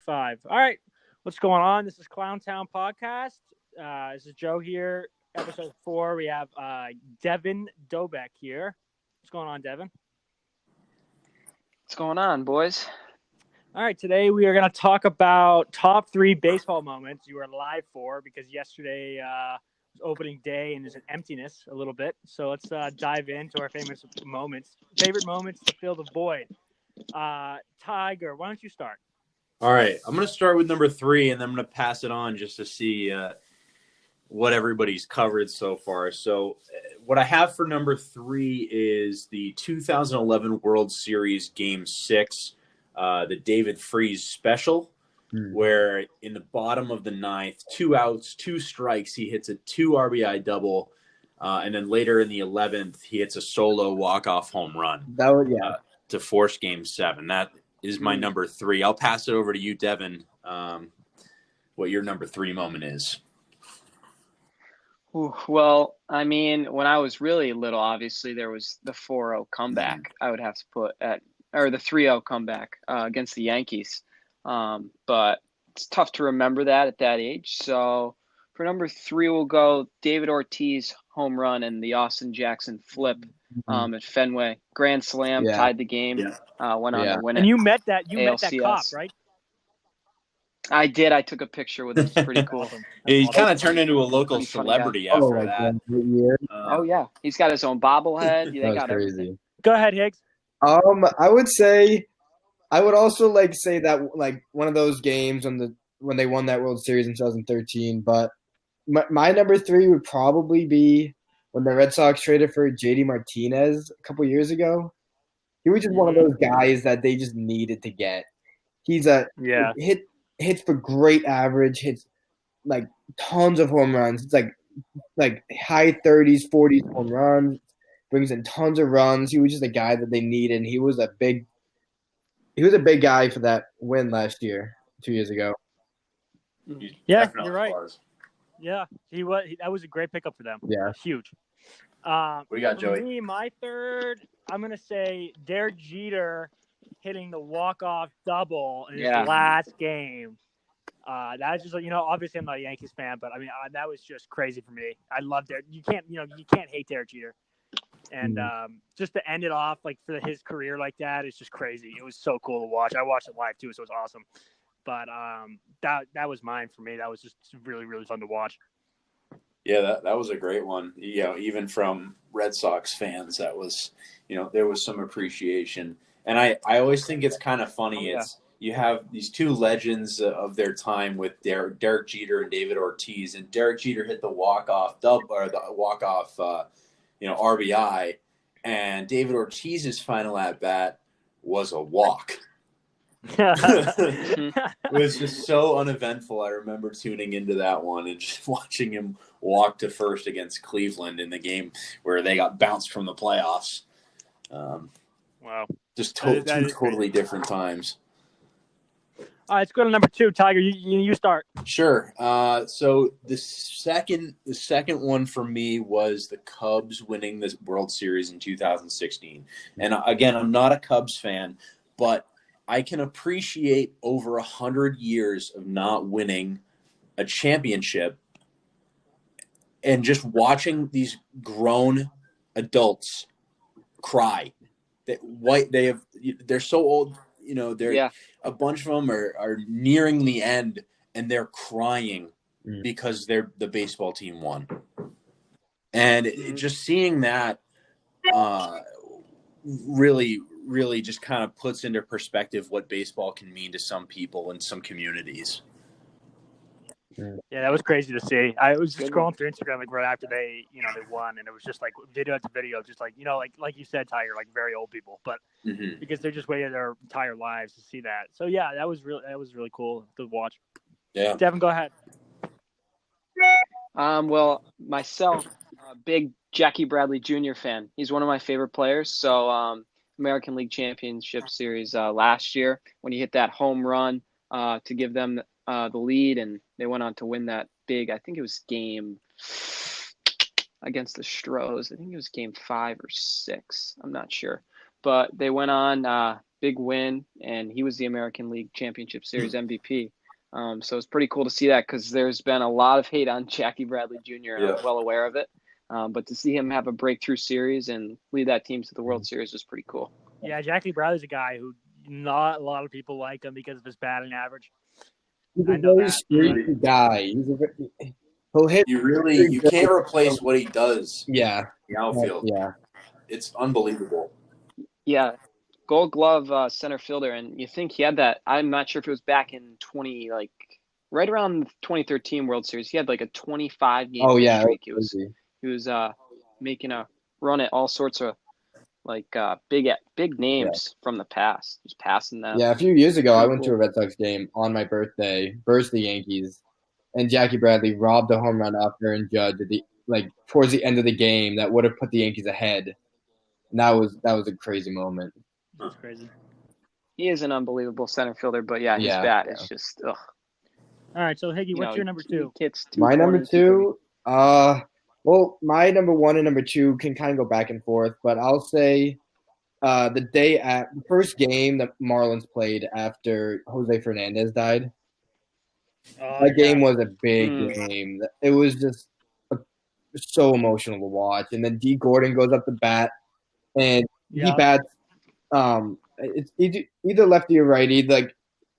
5. All right. What's going on? This is Clowntown Podcast. This is Joe here. Episode 4. We have Devin Dobek here. What's going on, Devin? What's going on, boys? All right. Today we are going to talk about top 3 baseball moments you were live for because yesterday was opening day and there's an emptiness a little bit. So let's dive into our favorite moments to fill the void. Tiger, why don't you start? All right, I'm going to start with number 3, and then I'm going to pass it on just to see what everybody's covered so far. So what I have for number 3 is the 2011 World Series Game 6, the David Freese special, where in the bottom of the 9th, 2 outs, 2 strikes, he hits a 2 RBI double, and then later in the 11th, he hits a solo walk-off home run to force Game 7. That is my number 3. I'll pass it over to you, Devin, what your number 3 moment is. Well, I mean, when I was really little, obviously there was the 4-0 comeback. I would have to put or the 3-0 comeback against the Yankees. But it's tough to remember that at that age. So for number 3, we'll go David Ortiz home run and the Austin Jackson flip at Fenway. Grand slam, tied the game, went on to win it. And you met that ALCS. cop, right? I did. I took a picture with him. It's pretty cool. He kind of turned into a local celebrity after that. Oh, yeah. He's got his own bobblehead. They got crazy. everything. Go ahead, Higgs. I would also say that one of those games when they won that World Series in 2013. But my number 3 would probably be when the Red Sox traded for JD Martinez a couple years ago. He was just one of those guys that they just needed to get. He's hits for great average, hits like tons of home runs. It's like high 30s, 40s home runs, brings in tons of runs. He was just a guy that they needed. And he was a big guy for that win last year, 2 years ago. Yeah, you're right. Yeah, that was a great pickup for them. Yeah, huge. What do you got, Joey? For me, my 3rd, I'm gonna say Derek Jeter hitting the walk-off double in his last game. That's just obviously I'm not a Yankees fan, but I mean that was just crazy for me. I loved it. You can't hate Derek Jeter, and just to end it off like for his career like that is just crazy. It was so cool to watch. I watched it live too, so it was awesome. But that was mine for me. That was just really, really fun to watch. Yeah, that was a great one. Even from Red Sox fans, that was, there was some appreciation. And I always think it's kind of funny. You have these 2 legends of their time with Derek Jeter and David Ortiz, and Derek Jeter hit the walk-off RBI, and David Ortiz's final at bat was a walk. It was just so uneventful. I remember tuning into that one and just watching him walk to first against Cleveland in the game where they got bounced from the playoffs. Wow. Just two totally different times. All right, let's go to number 2. Tiger, you start. Sure. So the second one for me was the Cubs winning the World Series in 2016. And again, I'm not a Cubs fan, but I can appreciate over 100 years of not winning a championship and just watching these grown adults cry. They're so old, a bunch of them are nearing the end and they're crying because the baseball team won. And just seeing that really just kind of puts into perspective what baseball can mean to some people in some communities. Yeah, that was crazy to see. I was just scrolling through Instagram like right after they won, and it was just like video after video, just like like you said, Tiger, like very old people, but because they're just waiting their entire lives to see that. So yeah, that was really cool to watch. Yeah, Devin, go ahead. Well, myself, a big Jackie Bradley Jr. fan. He's one of my favorite players. So American League Championship Series last year when he hit that home run to give them the lead, and they went on to win that big. I think it was game against the Stros. I think it was game 5 or 6. I'm not sure, but they went on big win, and he was the American League Championship Series MVP. So it's pretty cool to see that because there's been a lot of hate on Jackie Bradley Jr. I'm well aware of it. But to see him have a breakthrough series and lead that team to the World Series was pretty cool. Yeah, Jackie Bradley's a guy who not a lot of people like him because of his batting average. He's a very streaky guy. He'll hit. You can't replace what he does. Yeah. In the outfield. Yeah. It's unbelievable. Yeah. Gold Glove center fielder, and you think he had that. I'm not sure if it was back in right around the 2013 World Series. He had like a 25 game streak. He was making a run at all sorts of big names from the past. Just passing them. Yeah, a few years ago, I went to a Red Sox game on my birthday versus the Yankees, and Jackie Bradley robbed a home run off Aaron Judge towards the end of the game that would have put the Yankees ahead. And that was a crazy moment. That's crazy. He is an unbelievable center fielder, but his bat is just ugh. All right, so Higgy, what's your number two? My number two, well, my number one and number two can kind of go back and forth, but I'll say the first game that Marlins played after Jose Fernandez died. That game was a big game. It was just so emotional to watch. And then D. Gordon goes up to bat, and he bats. It's either lefty or righty.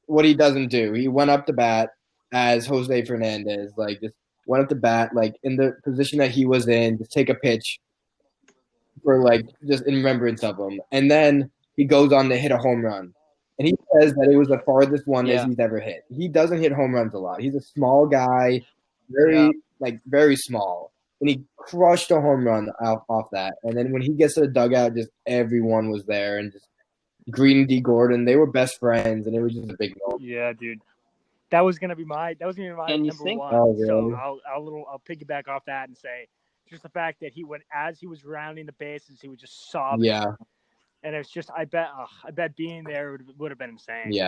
What he doesn't do, he went up to bat as Jose Fernandez, just went up to bat, in the position that he was in, just take a pitch for just in remembrance of him. And then he goes on to hit a home run. And he says that it was the farthest one that he's ever hit. He doesn't hit home runs a lot. He's a small guy, very small. And he crushed a home run off that. And then when he gets to the dugout, just everyone was there and just greeting D. Gordon. They were best friends, and it was just a big moment. Yeah, dude. That was gonna be my number one. Oh, really? So I'll piggyback off that and say just the fact that as he was rounding the bases, he was just sobbing. Yeah. And it's just I bet being there would have been insane. Yeah.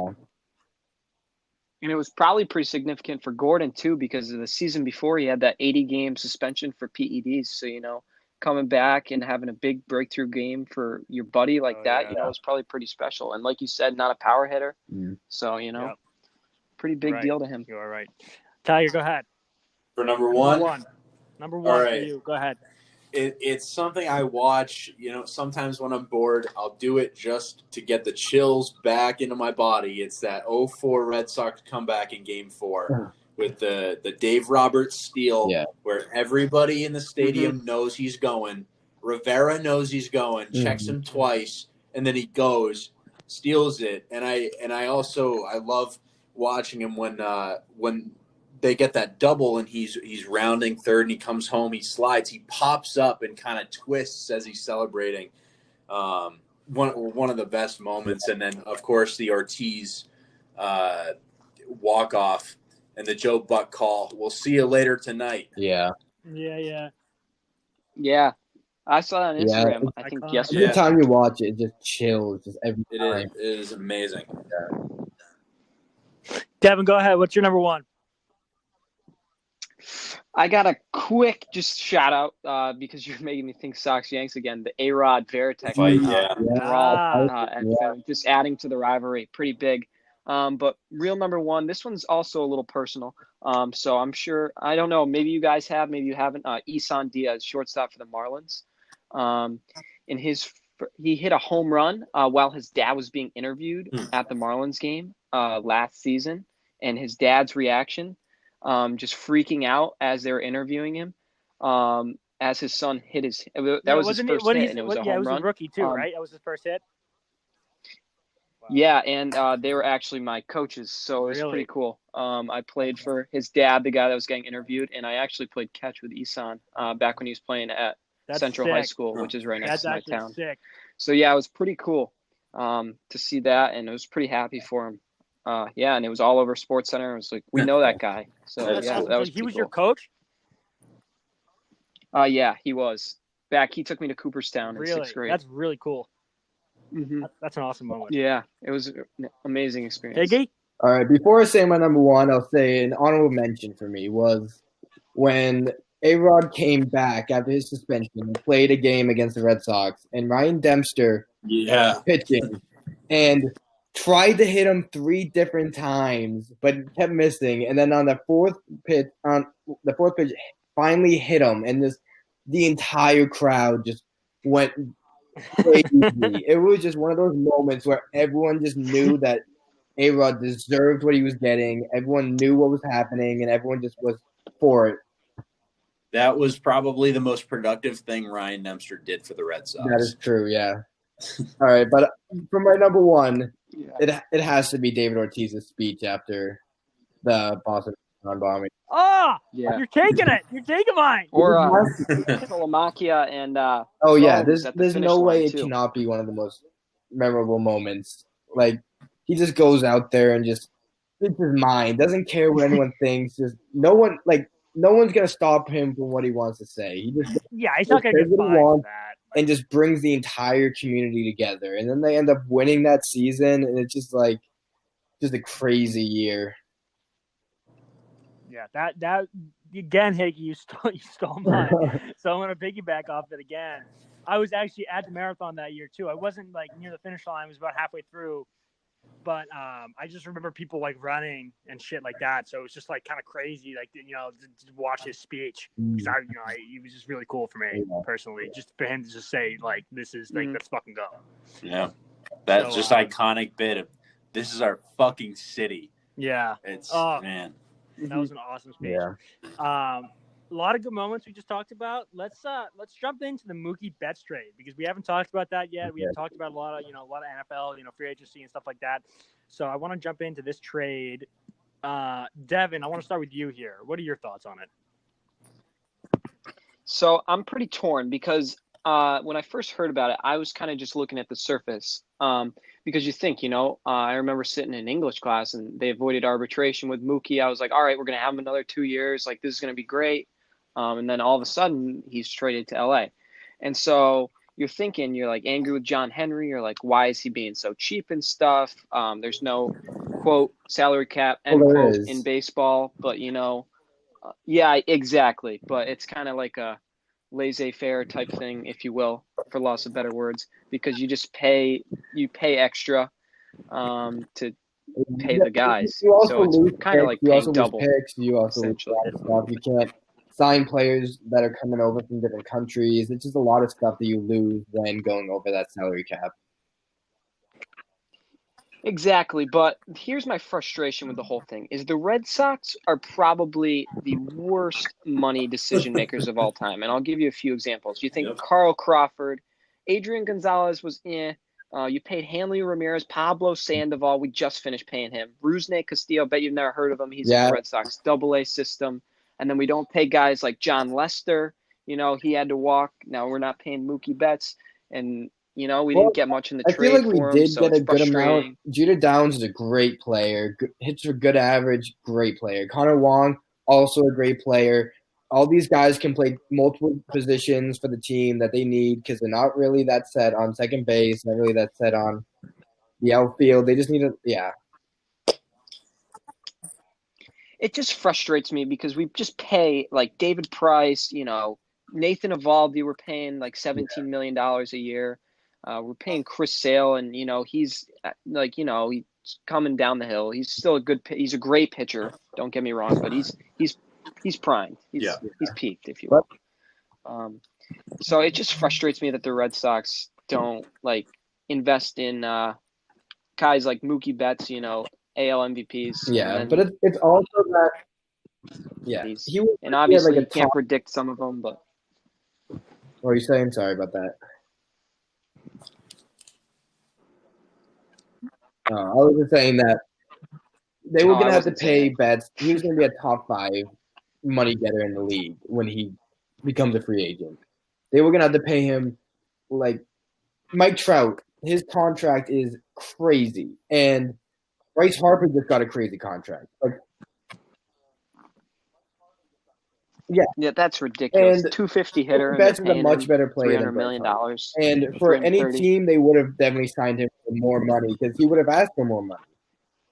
And it was probably pretty significant for Gordon too, because of the season before he had that 80-game suspension for PEDs. So coming back and having a big breakthrough game for your buddy like that, was probably pretty special. And like you said, not a power hitter. So pretty big deal to him. You are right. Tiger, go ahead. For number one? Number one for you. Go ahead. It's something I watch, sometimes when I'm bored, I'll do it just to get the chills back into my body. It's that 0-4 Red Sox comeback in Game 4 with the Dave Roberts steal where everybody in the stadium knows he's going. Rivera knows he's going, checks him twice, and then he goes, steals it. And I love watching him when they get that double and he's rounding third and he comes home, he slides, he pops up and kind of twists as he's celebrating. One of the best moments. And then of course the Ortiz walk off and the Joe Buck call. We'll see you later tonight. Yeah. Yeah. I saw that on Instagram, I think yesterday. Every time you watch it, it just chills. Just every time. It is amazing. Devin, go ahead. What's your number one? I got a quick just shout out because you're making me think Sox Yanks again. The A-Rod Veritek brawl, just adding to the rivalry, pretty big. But real number one, this one's also a little personal. So I'm sure, I don't know, maybe you guys have, maybe you haven't. Davon Diaz, shortstop for the Marlins. He hit a home run while his dad was being interviewed at the Marlins game last season, and his dad's reaction. Just freaking out as they were interviewing him, as his son hit his. That was his first hit, and it was a home run. It was a rookie too, right? That was his first hit. Wow. Yeah, and they were actually my coaches, so it was pretty cool. I played for his dad, the guy that was getting interviewed, and I actually played catch with Isan back when he was playing at Central High School, which is right next to my town. Sick. So yeah, it was pretty cool to see that, and I was pretty happy for him. And it was all over Sports Center. It was like, we know that guy. So that was he was your coach? Yeah, he was. He took me to Cooperstown in 6th grade. That's really cool. Mm-hmm. That's an awesome moment. Yeah, it was an amazing experience. Higgy? All right, before I say my number one, I'll say an honorable mention for me was when A-Rod came back after his suspension and played a game against the Red Sox, and Ryan Dempster pitching. and tried to hit him 3 different times, but kept missing. And then on the fourth pitch, finally hit him, and the entire crowd just went crazy. It was just one of those moments where everyone just knew that A-Rod deserved what he was getting. Everyone knew what was happening, and everyone just was for it. That was probably the most productive thing Ryan Nemster did for the Red Sox. That is true, yeah. All right, but for my number one, it has to be David Ortiz's speech after the Boston bombing. Oh, yeah. You're taking it. You're taking mine. Or Salamakia and oh yeah, there's no way it cannot be one of the most memorable moments. Like, he just goes out there and just speaks his mind, doesn't care what anyone thinks. Just no one's gonna stop him from what he wants to say. He just he's not gonna get by that. And just brings the entire community together. And then they end up winning that season, and it's just a crazy year. Yeah, that again, Higgy, you stole mine. So I'm gonna piggyback off it again. I was actually at the marathon that year too. I wasn't like near the finish line, I was about halfway through. But I just remember people like running and shit like that. So it was just like kind of crazy, like, to watch his speech. Because he was just really cool for me personally. Just for him to just say like, "This is like, let's fucking go." Yeah, that's just iconic bit of, "This is our fucking city." Yeah, it's man. That was an awesome speech. Yeah. A lot of good moments we just talked about. Let's jump into the Mookie Betts trade, because we haven't talked about that yet. We haven't talked about a lot of NFL, free agency and stuff like that. So I want to jump into this trade. Devin, I want to start with you here. What are your thoughts on it? So I'm pretty torn, because when I first heard about it, I was kind of just looking at the surface. Because you think, I remember sitting in English class and they avoided arbitration with Mookie. I was like, all right, we're going to have him another 2 years. Like, this is going to be great. And then all of a sudden he's traded to LA. And so you're thinking, you're like angry with John Henry. You're like, why is he being so cheap and stuff? There's no, quote, salary cap, end quote, in baseball. But, yeah, exactly. But it's kind of like a laissez-faire type thing, if you will, for loss of better words, because you just pay extra to pay the guys. So it's kind of like paying double. You also lose stuff. You can't sign players that are coming over from different countries. It's just a lot of stuff that you lose when going over that salary cap. Exactly, but here's my frustration with the whole thing, is the Red Sox are probably the worst money decision makers of all time. And I'll give you a few examples. You think Carl Crawford, Adrian Gonzalez was you paid Hanley Ramirez, Pablo Sandoval, we just finished paying him. Rusney Castillo, bet you've never heard of him. He's in the Red Sox Double-A system. And then we don't pay guys like John Lester. He had to walk. Now we're not paying Mookie Betts. And we didn't get much in the trade for him. I feel like we did get a good amount. Jeter Downs is a great player. Hits for good average, great player. Connor Wong, also a great player. All these guys can play multiple positions for the team that they need, because they're not really that set on second base, not really that set on the outfield. They just need It just frustrates me, because we just pay like David Price, Nathan Eovaldi, we're paying like $17 million a year. We're paying Chris Sale, and he's like he's coming down the hill. He's still he's a great pitcher. Don't get me wrong, but he's primed. He's peaked, if you will. So it just frustrates me that the Red Sox don't invest in guys like Mookie Betts, AL MVPs. Yeah, but it's also that. Yeah, and obviously you can't predict some of them, but. What are you saying? Sorry about that. I was just saying that they were going to have to pay Betts. He was going to be a top 5 money getter in the league when he becomes a free agent. They were going to have to pay him like Mike Trout. His contract is crazy. And Bryce Harper just got a crazy contract. Yeah, that's ridiculous. And 250 hitter. Betts is a much better player than $300 million. And for any team, they would have definitely signed him for more money, because he would have asked for more money.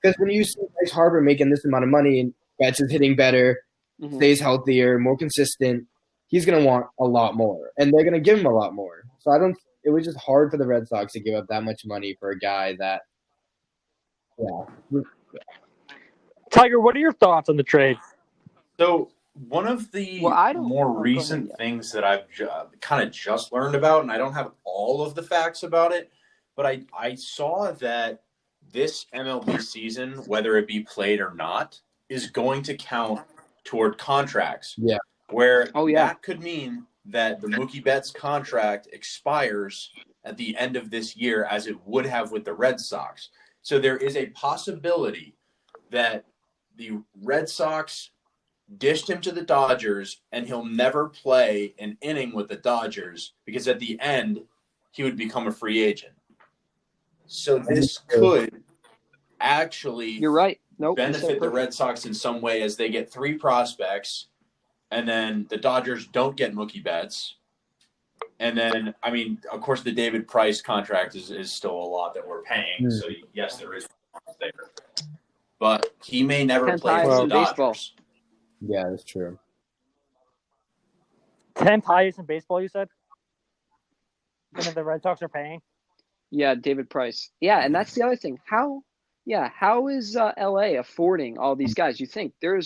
Because when you see Bryce Harper making this amount of money and Betts is hitting better, stays healthier, more consistent, he's going to want a lot more, and they're going to give him a lot more. So it was just hard for the Red Sox to give up that much money for a guy that. Yeah. Tiger, what are your thoughts on the trade? So one of the more recent things that I've kind of just learned about, and I don't have all of the facts about it, but I saw that this MLB season, whether it be played or not, is going to count toward contracts. Yeah. Where that could mean that the Mookie Betts contract expires at the end of this year as it would have with the Red Sox. So there is a possibility that the Red Sox dished him to the Dodgers and he'll never play an inning with the Dodgers because at the end he would become a free agent. So this could actually benefit the Red Sox in some way as they get 3 prospects and then the Dodgers don't get Mookie Betts. And then, I mean, of course, the David Price contract is still a lot that we're paying. So, yes, there is there. But he may never play for the Dodgers. Yeah, that's true. 10th highest in baseball, you said? And then the Red Sox are paying? Yeah, David Price. Yeah, and that's the other thing. How is LA affording all these guys? You think their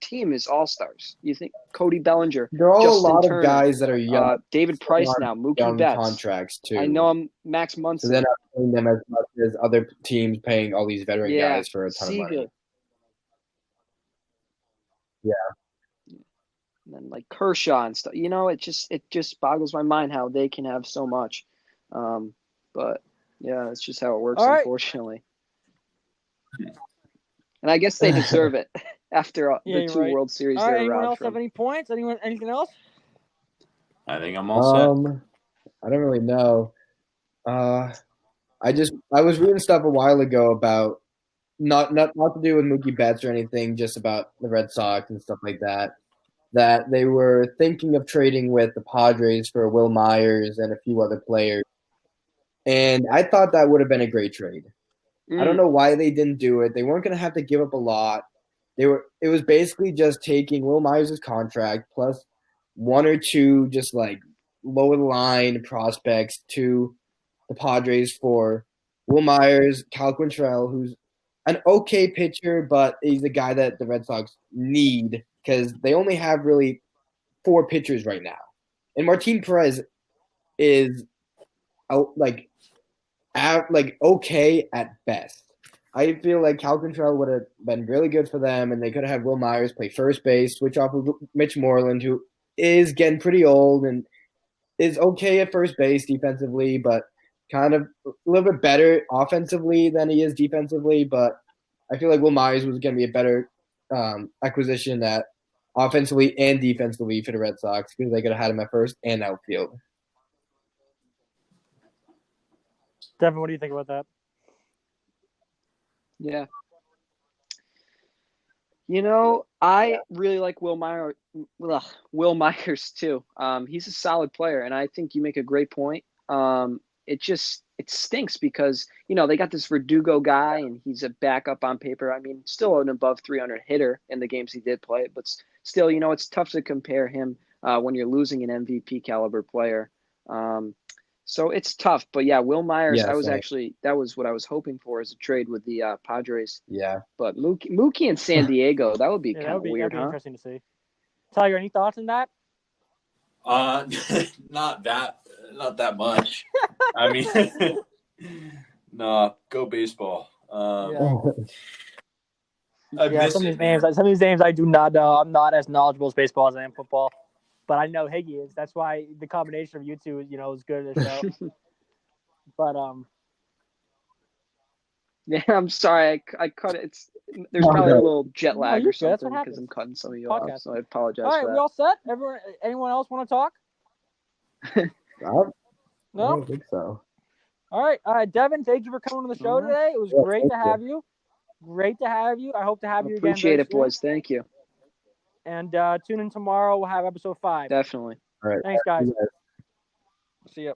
team is all-stars. You think Cody Bellinger, there are all Justin a lot Turner, of guys that are young. David Price now, Mookie Betts. Contracts too. I know I'm Max Muncy. So they're not paying them as much as other teams paying all these veteran guys for a ton of money. Yeah. And then like Kershaw and stuff. You know, it just boggles my mind how they can have so much. But yeah, it's just how it works, unfortunately. And I guess they deserve it after the 2 World Series. All right, anyone else have any points? Anything else? I think I'm all set. I don't really know. I was reading stuff a while ago about not to do with Mookie Betts or anything, just about the Red Sox and stuff like that. That they were thinking of trading with the Padres for Wil Myers and a few other players. And I thought that would have been a great trade. I don't know why they didn't do it. They weren't going to have to give up a lot. It was basically just taking Wil Myers' contract plus 1 or 2 just like lower the line prospects to the Padres for Wil Myers, Cal Quantrill, who's an okay pitcher, but he's the guy that the Red Sox need because they only have really 4 pitchers right now. And Martin Perez is okay at best. I feel like Cal Quantrill would have been really good for them, and they could have had Wil Myers play first base, switch off with Mitch Moreland, who is getting pretty old and is okay at first base defensively, but kind of a little bit better offensively than he is defensively. But I feel like Wil Myers was going to be a better acquisition at offensively and defensively for the Red Sox because they could have had him at first and outfield. Devin, what do you think about that? Yeah. You know, I really like Wil Myers too. He's a solid player, and I think you make a great point. It stinks because, you know, they got this Verdugo guy, and he's a backup on paper. I mean, still an above 300 hitter in the games he did play, but still, you know, it's tough to compare him when you're losing an MVP caliber player. So it's tough, but yeah, Wil Myers. That was what I was hoping for as a trade with the Padres. Yeah, but Mookie in San Diego, that would be kind of weird, that'd be interesting to see. Tiger, any thoughts on that? Not that much. I mean, no, go baseball. Some of these names I do not know. I'm not as knowledgeable as baseball as I am football. But I know Higgy is. That's why the combination of you two, you know, is good at the show. But yeah, I'm sorry, I cut it. There's probably a little jet lag or something because I'm cutting some of you off. So I apologize. All right, for that. We all set? Anyone else want to talk? No, I don't think so. All right, Devin, thank you for coming on the show today. It was great to have you. Great to have you. I hope to have you again. Appreciate it, boys. Thank you. And tune in tomorrow. We'll have episode 5. Definitely. All right. Thanks, guys. See ya.